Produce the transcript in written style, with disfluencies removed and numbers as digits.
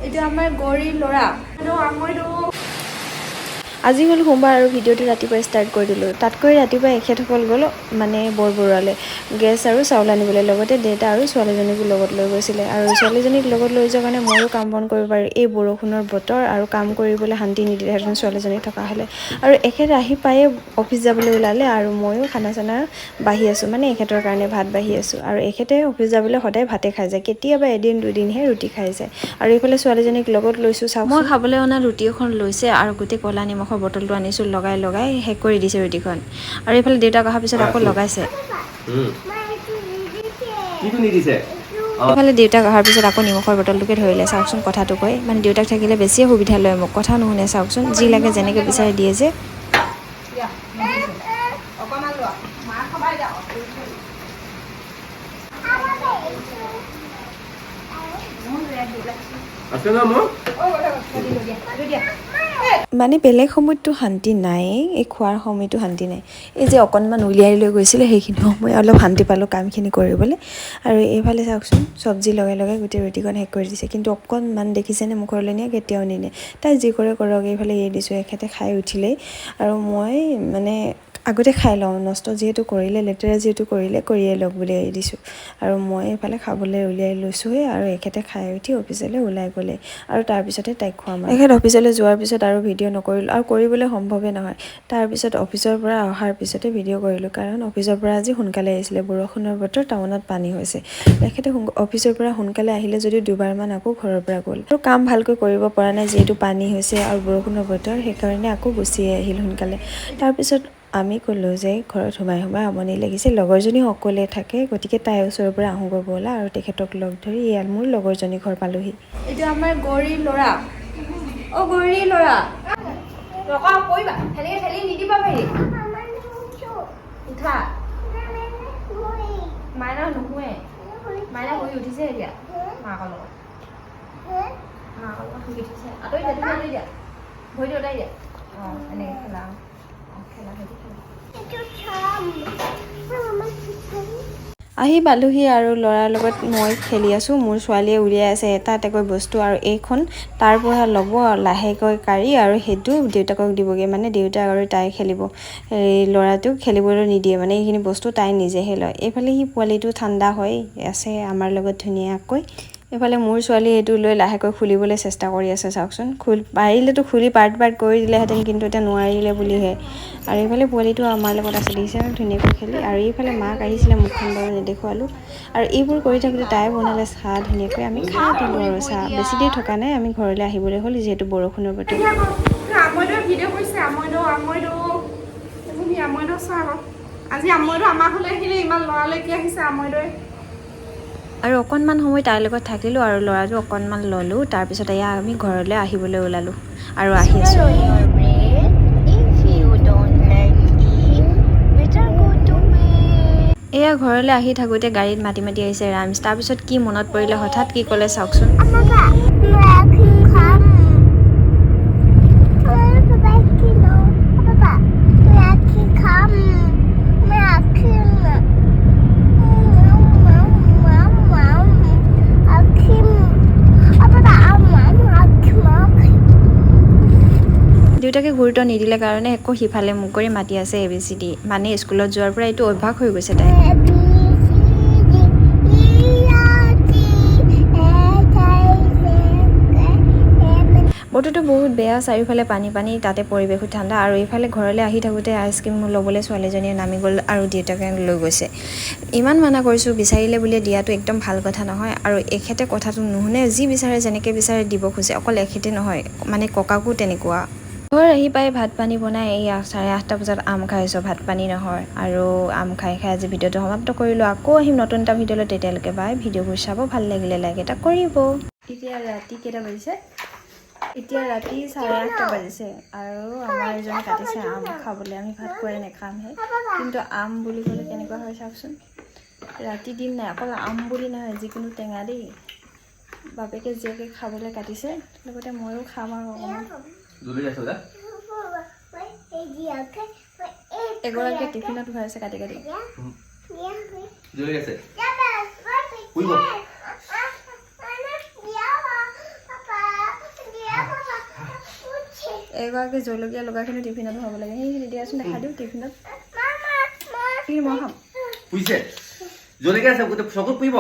এটা আমাৰ গৌৰীৰ ল'ৰা আজি হ'ল সোমবাৰ আৰু ভিডিঅ'টো ৰাতিপুৱা ষ্টাৰ্ট কৰি দিলোঁ। তাতকৈ ৰাতিপুৱা এখেতসকল গ'ল মানে বৰবৰুৱালৈ গেছ আৰু চাউল আনিবলৈ, লগতে দেউতা আৰু ছোৱালীজনীকো লগত লৈ গৈছিলে। আৰু ছোৱালীজনীক লগত লৈ যোৱাৰ কাৰণে ময়ো কাম বন কৰিব পাৰি। এই বৰষুণৰ বতৰ আৰু কাম কৰিবলৈ শান্তি নিদিলেহেঁতেন ছোৱালীজনী থকা হ'লে। আৰু এখেত আহি পায়ে অফিচ যাবলৈ ওলালে আৰু ময়ো খানা চানা বাঢ়ি আছোঁ, মানে এখেতৰ কাৰণে ভাত বাঢ়ি আছোঁ। আৰু এখেতে অফিচ যাবলৈ সদায় ভাতে খাই যায়, কেতিয়াবা এদিন দুদিনহে ৰুটি খাই যায়। আৰু এইফালে ছোৱালীজনীক লগত লৈছোঁ। চাওক, মই খাবলৈ অনা ৰুটি এখন লৈছে আৰু গোটেই ক'লা নিমখৰ বটলটো আনিছোঁ, লগাই শেষ কৰি দিছে ৰুটিখন। আৰু এইফালে দেউতাক অহাৰ পিছত আকৌ লগাইছে। এইফালে দেউতাক অহাৰ পিছত আকৌ নিমখৰ বটলটোকে ধৰিলে। চাওকচোন কথাটো কয়, মানে দেউতাক থাকিলে বেছিয়ে সুবিধা লয়, মোক কথা নুশুনে। চাওকচোন, যি লাগে যেনেকৈ বিচাৰি দিয়ে যে। মানে বেলেগ সময়ততো শান্তি নাই, এই খোৱাৰ সময়তো শান্তি নাই। এই যে অকণমান উলিয়াই লৈ গৈছিলে সেইখিনি সময় অলপ শান্তি পালোঁ কামখিনি কৰিবলৈ। আৰু এইফালে চাওকচোন, চব্জি লগাই গোটেই ৰুটিখন শেষ কৰি দিছে, কিন্তু অকণমান দেখিছেনে মুখলৈ নিয়ে, কেতিয়াও নিলে। তাই যি কৰে কৰক, এইফালে এৰি দিছোঁ। এখেতে খাই উঠিলেই আৰু মই মানে আগতে খাই লওঁ, নষ্ট যিহেতু কৰিলে, লেতেৰা যিহেতু কৰিয়ে লওক বুলি এৰি দিছোঁ। আৰু মই এইফালে খাবলৈ উলিয়াই লৈছোঁহে, আৰু এখেতে খাই উঠি অফিচলৈ ওলাই গ'লে। আৰু তাৰপিছতে তাইক খুৱাম। এখেত অফিচলৈ যোৱাৰ পিছত আৰু ভিডিঅ' নকৰিলোঁ, আৰু কৰিবলৈ সম্ভৱে নহয়। তাৰপিছত অফিচৰ পৰা অহাৰ পিছতে ভিডিঅ' কৰিলোঁ, কাৰণ অফিচৰ পৰা আজি সোনকালে আহিছিলে। বৰষুণৰ বতৰ, টাউনত পানী হৈছে। এখেতে অফিচৰ পৰা সোনকালে আহিলে যদিও দুবাৰমান আকৌ ঘৰৰ পৰা গ'ল। আৰু কাম ভালকৈ কৰিব পৰা নাই, যিহেতু পানী হৈছে আৰু বৰষুণৰ বতৰ, সেইকাৰণে আকৌ গুচিয়ে আহিল সোনকালে। তাৰপিছত আমি ক'লোঁ যে ঘৰত সোমাই আমনি লাগিছে, লগৰজনী অকলে থাকে, গতিকে তাইৰ ওচৰৰ পৰা আহোঁগৈ ব'লা। আৰু তেখেতক লগ ধৰি ইয়াত মোৰ লগৰজনী ঘৰ পালোহি। এইটো আমাৰ গৌৰীৰ ল'ৰা। গৌৰীৰ ল'ৰা কৰিবা, ঠেলি নিদিবা পাৰি। উঠা, মাইনা নুশুৱে, মাইনা শুই উঠিছে এতিয়া মাকৰ লগত শুই উঠিছে। আঁতৰি দিয়া, ভৰিটো অঁতাই দিয়া। এনেকৈ খেলা, খেলা আহি পালোহি আৰু ল'ৰাৰ লগত মই খেলি আছোঁ। মোৰ ছোৱালীয়ে উলিয়াই আছে এটা এটাকৈ বস্তু, আৰু এইখন তাৰ পৰা ল'ব লাহেকৈ কাঢ়ি, আৰু সেইটো দেউতাকক দিবগৈ। মানে দেউতাক আৰু তাই খেলিব, এই ল'ৰাটোক খেলিবলৈ নিদিয়ে, মানে এইখিনি বস্তু তাই নিজেহে লয়। এইফালে সি পোৱালিটো ঠাণ্ডা হৈ আছে আমাৰ লগত ধুনীয়াকৈ। এইফালে মোৰ ছোৱালী এইটো লৈ লাহেকৈ খুলিবলৈ চেষ্টা কৰি আছে। চাওকচোন, পাৰিলেতো খুলি পাৰ্ট কৰি দিলেহেঁতেন, কিন্তু এতিয়া নোৱাৰিলে বুলিহে। আৰু এইফালে পোৱালিটো আমাৰ লগত আছে, দেখিছে ধুনীয়াকৈ খেলি। আৰু এইফালে মাক আহিছিলে, মুখখন বাৰু নেদেখুৱালোঁ। আৰু এইবোৰ কৰি থাকোঁতে তাই বনালে চাহ ধুনীয়াকৈ, আমি খাই দিলোঁ আৰু চাহ। বেছি দেৰি থকা নাই, আমি ঘৰলৈ আহিবলৈ হ'ল, যিহেতু বৰষুণৰ বতৰ। আজি আমৈদৈ আমাৰ ঘৰলৈ আহিলে, ইমান লৰালৰিকৈ আহিছে আমৈদৈ। আৰু অকণমান সময় তাইৰ লগত থাকিলোঁ, আৰু ল'ৰাটো অকণমান ল'লোঁ। তাৰপিছত এয়া আমি ঘৰলৈ আহিবলৈ ওলালোঁ আৰু আহি আছোঁ। এয়া ঘৰলৈ আহি থাকোঁতে গাড়ীত মাতি আহিছে ৰাইমছ। তাৰপিছত কি মনত পৰিলে হঠাৎ কি ক'লে চাওকচোন। দেউতাকে গুৰুত্ব নিদিলে কাৰণে একো সিফালে মুখ কৰি মাতি আছে ABCD, মানে স্কুলত যোৱাৰ পৰা এইটো অভ্যাস হৈ গৈছে তাই। বতৰটো বহুত বেয়া, চাৰিওফালে পানী, তাতে পৰিৱেশো ঠাণ্ডা। আৰু এইফালে ঘৰলৈ আহি থাকোঁতে আইচক্ৰীম ল'বলৈ ছোৱালীজনীয়ে নামি গ'ল, আৰু দেউতাকে লৈ গৈছে। ইমান মানা কৰিছোঁ, বিচাৰিলে বুলিয়ে দিয়াটো একদম ভাল কথা নহয়। আৰু এখেতে কথাটো নুশুনে, যি বিচাৰে যেনেকৈ বিচাৰে দিব খোজে। অকল এখেতে নহয়, মানে ককাকো তেনেকুৱা। ঘৰ আহি পাই ভাত পানী বনাই এয়া 8:30 বজাত আম খাইছোঁ, ভাত পানী নহয়। আৰু আম খাই আজি ভিডিঅ'টো সমাপ্ত কৰিলোঁ। আকৌ আহিম নতুন এটা ভিডিঅ'লৈ, তেতিয়ালৈকে বাই। ভিডিঅ'বোৰ চাব, ভাল লাগিলে লাইক এটা কৰিব। এতিয়া ৰাতি কেইটা বাজিছে? এতিয়া ৰাতি 8:30 বাজিছে, আৰু আমাৰ এজনে কাটিছে আম খাবলৈ। আমি ভাত খোৱাই নাখামহে, কিন্তু আম বুলি ক'লে কেনেকুৱা হয় চাওকচোন। ৰাতি দিন নাই, অকল আম বুলি নহয়, যিকোনো টেঙা দেই। বাপেকে জীয়েকে খাবলৈ কাটিছে, লগতে ময়ো খাম আৰু অকণমান। এগৰাকীয়ে টিফিনত ভৰাইছে কাটি। এগৰাকী জলকীয়া লগাখিনি টিফিনত হ'ব লাগে সেইখিনি দিয়াচোন দেখাই দিওঁ টিফিনত মই খাম পুইছে জলকীয়া আছে চকুত পুৰিব